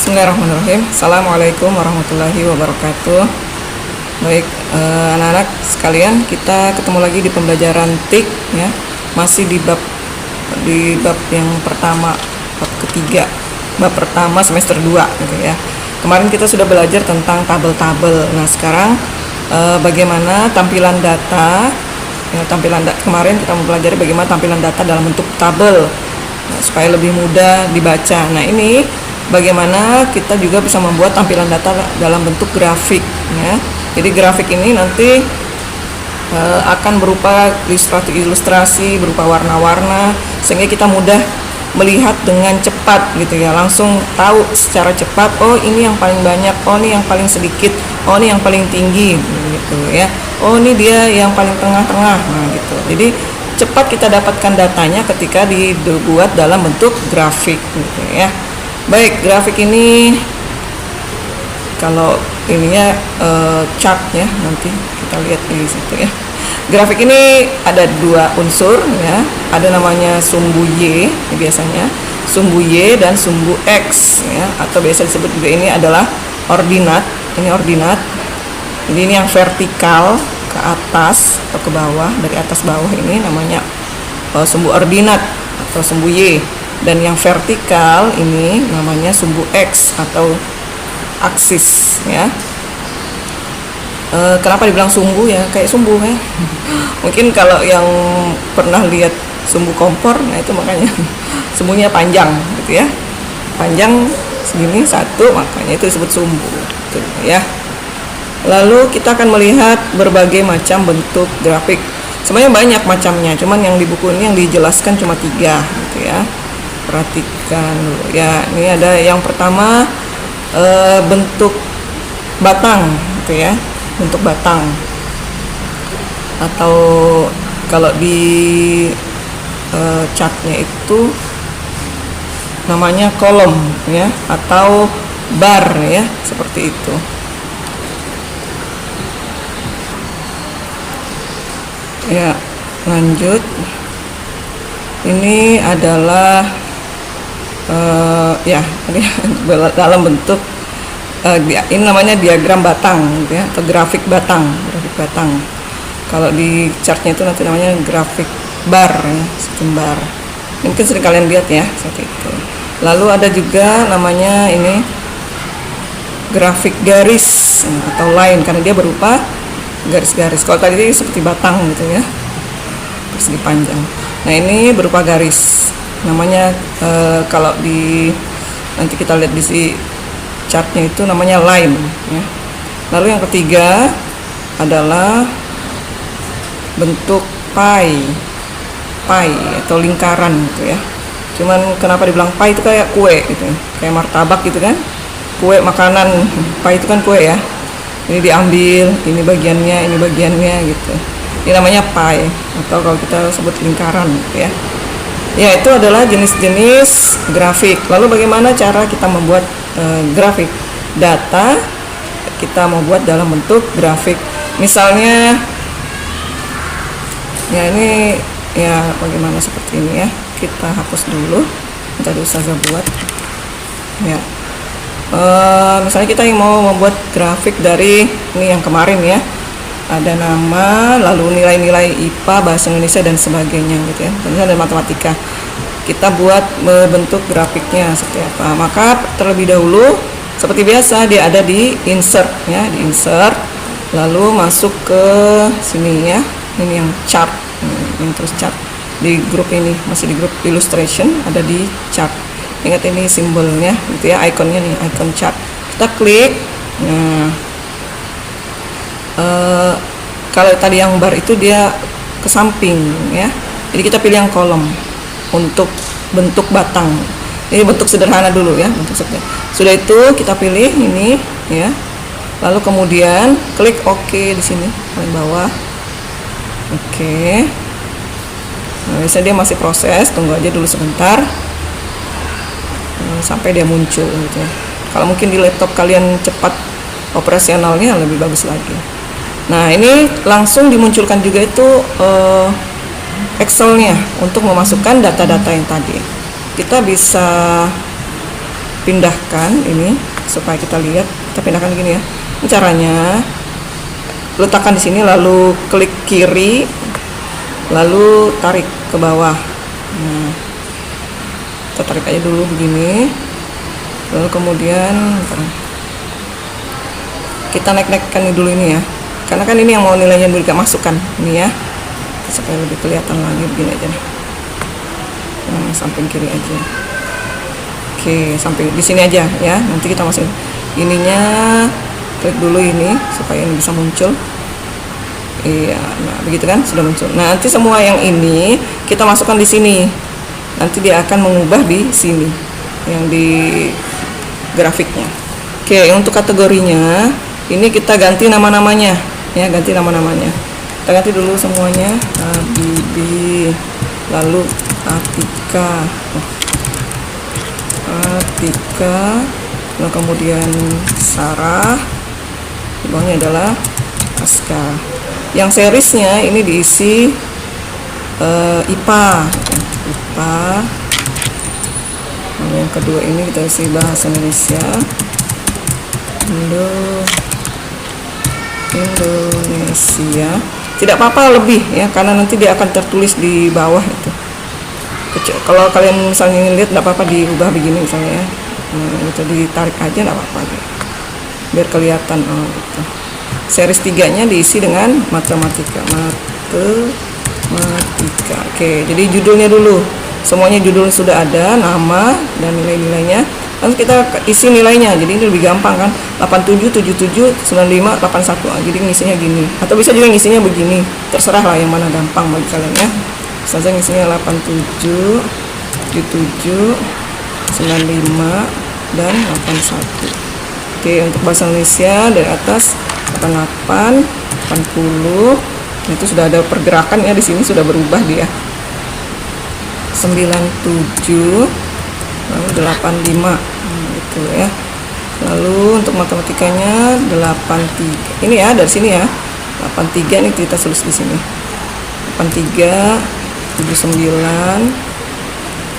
Bismillahirrahmanirrahim. Assalamualaikum warahmatullahi wabarakatuh. Baik, anak-anak sekalian, kita ketemu lagi di pembelajaran TIK ya. Masih di bab yang pertama, bab ketiga, bab pertama semester 2 gitu ya. Kemarin kita sudah belajar tentang tabel-tabel. Nah, sekarang bagaimana tampilan data ya, kemarin kita mempelajari bagaimana tampilan data dalam bentuk tabel. Nah, supaya lebih mudah dibaca. Nah, ini bagaimana kita juga bisa membuat tampilan data dalam bentuk grafik ya. Jadi grafik ini nanti akan berupa ilustrasi berupa warna-warna sehingga kita mudah melihat dengan cepat gitu ya, langsung tahu secara cepat, oh ini yang paling banyak, oh ini yang paling sedikit, oh ini yang paling tinggi gitu ya, oh ini dia yang paling tengah-tengah. Nah gitu, jadi cepat kita dapatkan datanya ketika dibuat dalam bentuk grafik gitu ya. Baik, grafik ini kalau ininya chart ya, nanti kita lihat di situ ya. Grafik ini ada dua unsur ya, ada namanya sumbu Y biasanya, sumbu Y dan sumbu X ya, atau biasa disebut juga ini adalah ordinat. Ini ordinat. Jadi ini yang vertikal ke atas atau ke bawah, dari atas bawah ini namanya sumbu ordinat atau sumbu Y. Dan yang vertikal ini namanya sumbu X atau aksis ya. Kenapa dibilang sumbu ya, kayak sumbu ya. Mungkin kalau yang pernah lihat sumbu kompor, nah itu makanya sumbunya panjang gitu ya, panjang segini satu, makanya itu disebut sumbu gitu ya. Lalu kita akan melihat berbagai macam bentuk grafik. Sebenarnya banyak macamnya, cuman yang di buku ini yang dijelaskan cuma 3 gitu ya. Perhatikan dulu ya. Ini ada yang pertama bentuk batang gitu ya, bentuk batang, atau kalau di chartnya itu namanya kolom ya, atau bar ya, seperti itu. Ya, lanjut. Ini adalah ya dalam bentuk ini namanya diagram batang gitu ya, atau grafik batang. Kalau di chartnya itu nanti namanya grafik bar ya, sistem bar. Mungkin sering kalian lihat ya seperti itu. Lalu ada juga namanya ini grafik garis atau line, karena dia berupa garis-garis. Kalau tadi seperti batang gitu ya, persegi panjang. Nah ini berupa garis, namanya kalau di nanti kita lihat di chartnya itu namanya line ya. Lalu yang ketiga adalah bentuk pie atau lingkaran gitu ya. Cuman kenapa dibilang pie, itu kayak kue gitu, kayak martabak gitu kan, kue makanan. Pie itu kan kue ya, ini diambil ini bagiannya gitu. Ini namanya pie, atau kalau kita sebut lingkaran gitu ya. Ya, itu adalah jenis-jenis grafik. Lalu bagaimana cara kita membuat grafik data? Kita mau buat dalam bentuk grafik. Misalnya ya ini ya, bagaimana seperti ini ya. Kita hapus dulu, tadi Ustazah buat ya. Misalnya kita yang mau membuat grafik dari ini yang kemarin ya, ada nama, lalu nilai-nilai IPA, bahasa Indonesia dan sebagainya gitu ya, tentunya ada matematika. Kita buat bentuk grafiknya seperti apa. Maka terlebih dahulu seperti biasa dia ada di insert ya, di insert, lalu masuk ke sini ya. Ini yang chart, ini terus chart. Di grup ini, masih di grup illustration, ada di chart. Ingat ini simbolnya gitu ya, ikonnya nih, icon chart. Kita klik. Nah, kalau tadi yang bar itu dia ke samping ya, jadi kita pilih yang kolom untuk bentuk batang. Ini bentuk sederhana dulu ya, bentuk sederhana. Sudah itu kita pilih ini ya, lalu kemudian klik OK di sini paling bawah. Oke. Nah, biasanya dia masih proses, tunggu aja dulu sebentar sampai dia muncul gitu ya. Kalau mungkin di laptop kalian cepat operasionalnya, lebih bagus lagi. Nah ini langsung dimunculkan juga itu Excel-nya untuk memasukkan data-data yang tadi. Kita bisa pindahkan ini supaya kita lihat. Kita pindahkan gini ya. Ini caranya, letakkan di sini lalu klik kiri lalu tarik ke bawah. Nah, kita tarik aja dulu begini, lalu kemudian kita naik-naikkan dulu ini ya, karena kan ini yang mau nilainya dulu kita masukkan ini ya, supaya lebih kelihatan lagi. Begini aja nih, samping kiri aja. Oke, sampai di sini aja ya, nanti kita masukin ininya, klik dulu ini supaya ini bisa muncul. Iya, nah begitu kan, sudah muncul. Nah, nanti semua yang ini kita masukkan di sini, nanti dia akan mengubah di sini yang di grafiknya. Oke, untuk kategorinya ini kita ganti nama-namanya ya, ganti nama-namanya. Kita ganti dulu semuanya, Habibi, lalu Atika, lalu kemudian Sarah, di bawahnya adalah Aska. Yang seriesnya ini diisi IPA. Lalu yang kedua ini kita isi bahasa Indonesia, Indonesia. Tidak apa-apa lebih ya, karena nanti dia akan tertulis di bawah itu. Kalau kalian misalnya lihat, tidak apa-apa diubah begini misalnya ya, itu ditarik aja, tidak apa-apa biar kelihatan. Gitu. Series 3-nya diisi dengan matematika. Oke, jadi judulnya dulu, semuanya judul sudah ada, nama dan nilai-nilainya. Lalu kita isi nilainya, jadi ini lebih gampang kan, 87, 77, 95, 81. Jadi ngisinya gini, atau bisa juga ngisinya begini, terserah lah yang mana gampang bagi kalian ya. Saja ngisinya 87, 77, 95, dan 81. Oke, untuk bahasa Indonesia dari atas 88, 80. Nah, itu sudah ada pergerakan ya, di sini sudah berubah dia. 97, lalu 85, gitu ya. Lalu untuk matematikanya 83. Ini ya dari sini ya. 83 ini kita tulis di sini. 83, 79,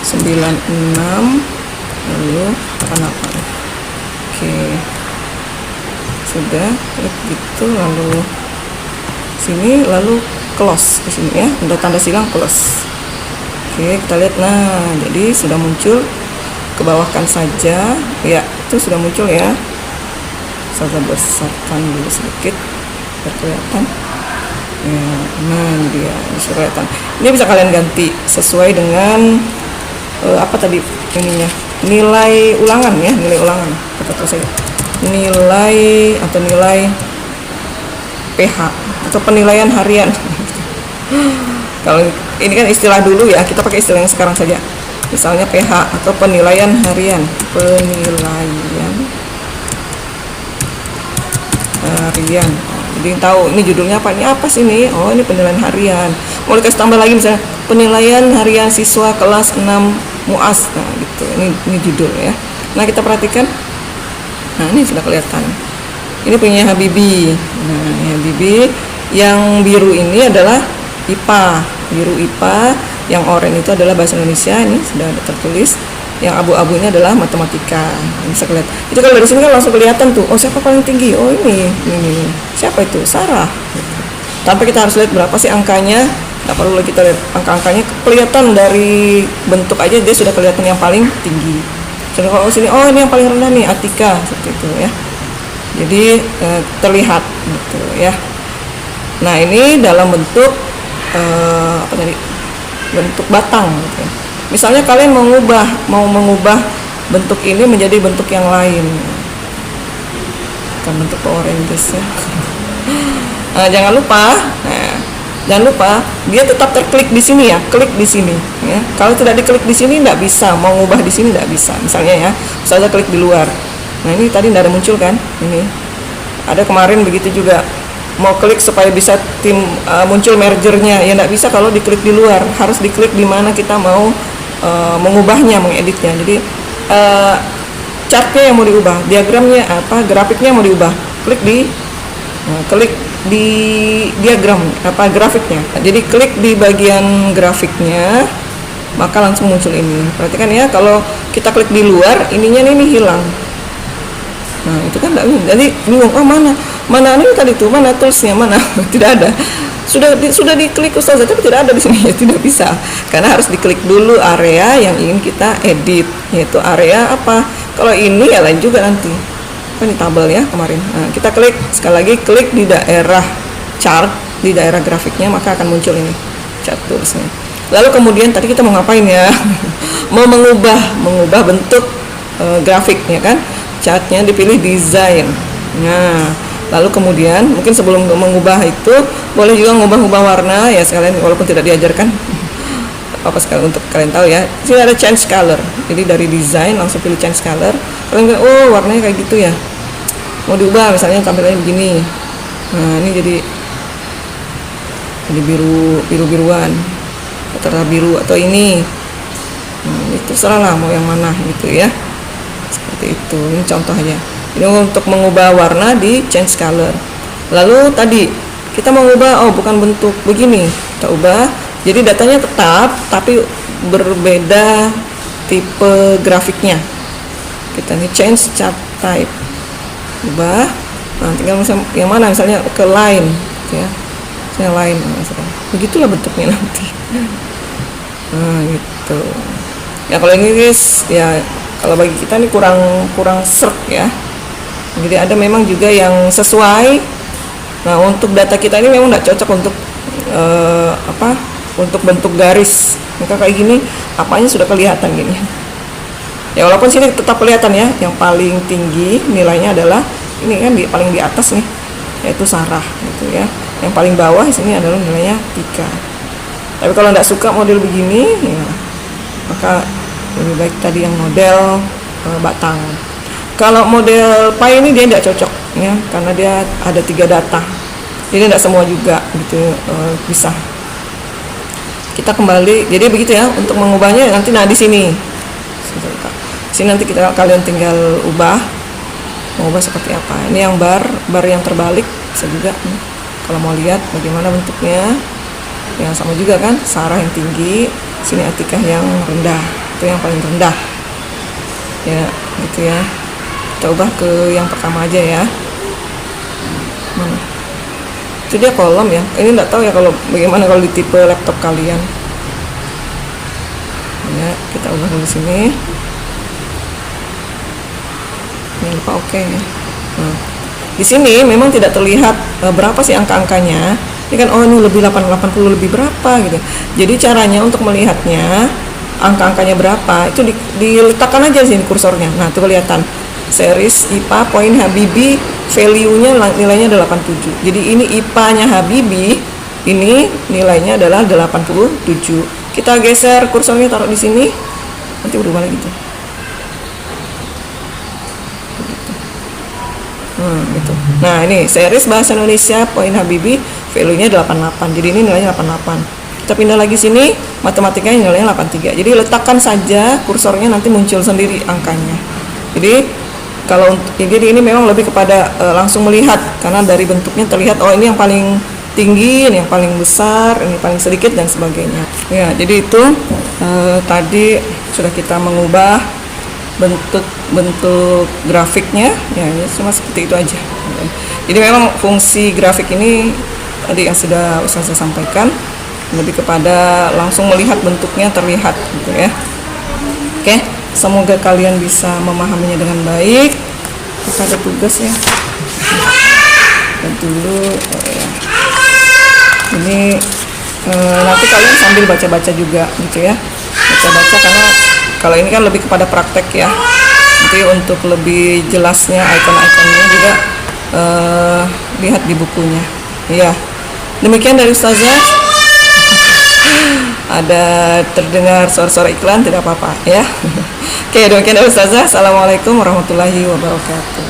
96, lalu 88. Oke. Sudah, gitu, lalu sini, lalu close di sini ya, ada tanda silang close. Oke, kita lihat. Nah, jadi sudah muncul. Ke bawahkan saja ya, itu sudah muncul ya. Saya besarkan dulu sedikit biar kelihatan ya. Nah, ini dia, ini sudah kelihatan. Ini bisa kalian ganti sesuai dengan apa tadi ininya, nilai ulangan ya, nilai ulangan. Kita terus saja nilai atau nilai PH atau penilaian harian. Kalau ini kan istilah dulu ya, kita pakai istilah yang sekarang saja. Misalnya PH atau penilaian harian, Jadi tahu ini judulnya apa, ini apa sih ini? Oh, ini penilaian harian. Mau dikasih tambah lagi misalnya penilaian harian siswa kelas 6 MUAS. Nah, gitu. Ini judul ya. Nah, kita perhatikan. Nah, ini sudah kelihatan. Ini punya Habibi. Nah, ini Habibi. Yang biru ini adalah IPA, biru IPA. Yang oranye itu adalah bahasa Indonesia, ini sudah ada tertulis. Yang abu-abunya adalah matematika. Bisa kelihatan. Itu kalau dari sini kan langsung kelihatan tuh. Oh, siapa paling tinggi? Oh, ini. Siapa itu? Sarah. Tanpa kita harus lihat berapa sih angkanya. Tidak perlu lagi kita lihat angka-angkanya. Kelihatan dari bentuk aja dia sudah kelihatan yang paling tinggi. Jadi kalau sini, oh ini yang paling rendah nih, Atika, seperti itu ya. Jadi terlihat gitu ya. Nah, ini dalam bentuk apa tadi? Bentuk batang gitu. Misalnya kalian mau mengubah bentuk ini menjadi bentuk yang lain. Bukan bentuk Power Rangers ya. Nah, jangan lupa dia tetap terklik di sini ya, klik di sini ya. Kalau tidak diklik di sini tidak bisa, mau ngubah di sini tidak bisa. Misalnya ya, misalnya klik di luar. Nah, ini tadi tidak ada muncul kan? Ini ada kemarin begitu juga. Mau klik supaya bisa muncul mergernya ya, tidak bisa kalau diklik di luar, harus diklik di mana kita mau mengubahnya, mengeditnya. Jadi chartnya yang mau diubah, diagramnya apa, grafiknya mau diubah, klik di diagram apa grafiknya. Jadi klik di bagian grafiknya, maka langsung muncul ini. Perhatikan ya, kalau kita klik di luar, ininya ini hilang. Nah itu kan enggak, jadi bingung, oh mana ini tadi tuh, mana toolsnya, mana tidak ada. Sudah diklik Ustazah, tapi tidak ada di sini. Ya tidak bisa, karena harus diklik dulu area yang ingin kita edit, yaitu area apa. Kalau ini ya lain juga nanti. Ini tabel ya kemarin. Nah, kita klik sekali lagi, klik di daerah chart, di daerah grafiknya, maka akan muncul ini chart toolsnya. Lalu kemudian tadi kita mau ngapain ya? Mau mengubah bentuk grafiknya kan? Chartnya dipilih desain. Nah, lalu kemudian mungkin sebelum mengubah itu boleh juga mengubah warna ya sekalian, walaupun tidak diajarkan apa sekali untuk kalian tahu ya. Di sini ada change color. Jadi dari desain langsung pilih change color. Kalian bilang, oh warnanya kayak gitu ya. Mau diubah misalnya tampilannya begini. Nah, ini jadi biruan atau biru atau ini. Itu terserah lah mau yang mana gitu ya. Seperti itu. Ini contoh aja. Ini untuk mengubah warna di change color. Lalu tadi kita mau ubah, oh bukan bentuk begini, kita ubah. Jadi datanya tetap, tapi berbeda tipe grafiknya. Kita ini change chart type, ubah. Nah, tinggal yang mana, misalnya ke line, gitu ya. Misalnya line, begitulah bentuknya nanti. Nah, gitu. Ya kalau ini guys, ya kalau bagi kita ini kurang serk ya. Jadi ada memang juga yang sesuai. Nah untuk data kita ini memang tidak cocok untuk untuk bentuk garis. Maka kayak gini, apanya sudah kelihatan gini. Ya walaupun sini tetap kelihatan ya. Yang paling tinggi nilainya adalah ini kan paling di atas nih, yaitu Sarah gitu ya. Yang paling bawah sini adalah nilainya 3. Tapi kalau tidak suka model begini, ya, maka lebih baik tadi yang model batang. Kalau model pie ini dia tidak cocok ya, karena dia ada 3 data, jadi tidak semua juga gitu bisa. Kita kembali, jadi begitu ya untuk mengubahnya nanti. Nah di sini nanti kalian tinggal mengubah seperti apa. Ini yang bar yang terbalik bisa juga nih. Kalau mau lihat bagaimana bentuknya, ya sama juga kan. Sarah yang tinggi, sini Atikah yang rendah, itu yang paling rendah ya gitu ya. Kita ubah ke yang pertama aja ya. Mana? Itu dia kolom ya. Ini enggak tahu ya kalau bagaimana kalau di tipe laptop kalian. Ya, kita ubah di sini. Ini lupa oke ya. Nah, di sini memang tidak terlihat berapa sih angka-angkanya. Ini kan ini lebih 80 lebih berapa gitu. Jadi caranya untuk melihatnya angka-angkanya berapa itu diletakkan aja di sini kursornya. Nah, itu kelihatan. Series IPA poin Habibie value-nya nilainya 87. Jadi ini IPA-nya Habibie, ini nilainya adalah 87. Kita geser kursornya, taruh di sini, nanti berubah lagi gitu. Gitu. Nah ini series bahasa Indonesia poin Habibie value-nya 88. Jadi ini nilainya 88. Kita pindah lagi sini, matematikanya nilainya 83. Jadi letakkan saja kursornya, nanti muncul sendiri angkanya. Jadi jadi ini memang lebih kepada langsung melihat, karena dari bentuknya terlihat oh ini yang paling tinggi, ini yang paling besar, ini paling sedikit dan sebagainya. Ya, jadi itu tadi sudah kita mengubah bentuk grafiknya. Ya, ini cuma seperti itu aja. Jadi memang fungsi grafik ini tadi yang sudah saya sampaikan lebih kepada langsung melihat bentuknya terlihat gitu ya. Oke. Semoga kalian bisa memahaminya dengan baik. Kita ada tugas ya. Dan dulu ya. Ini nanti kalian sambil baca-baca juga gitu ya. Baca-baca karena kalau ini kan lebih kepada praktek ya. Nanti untuk lebih jelasnya icon-iconnya juga lihat di bukunya. Iya. Demikian dari Ustazah. Ada terdengar suara-suara iklan, tidak apa-apa ya. Oke, demikian dari Ustazah. Assalamualaikum warahmatullahi wabarakatuh.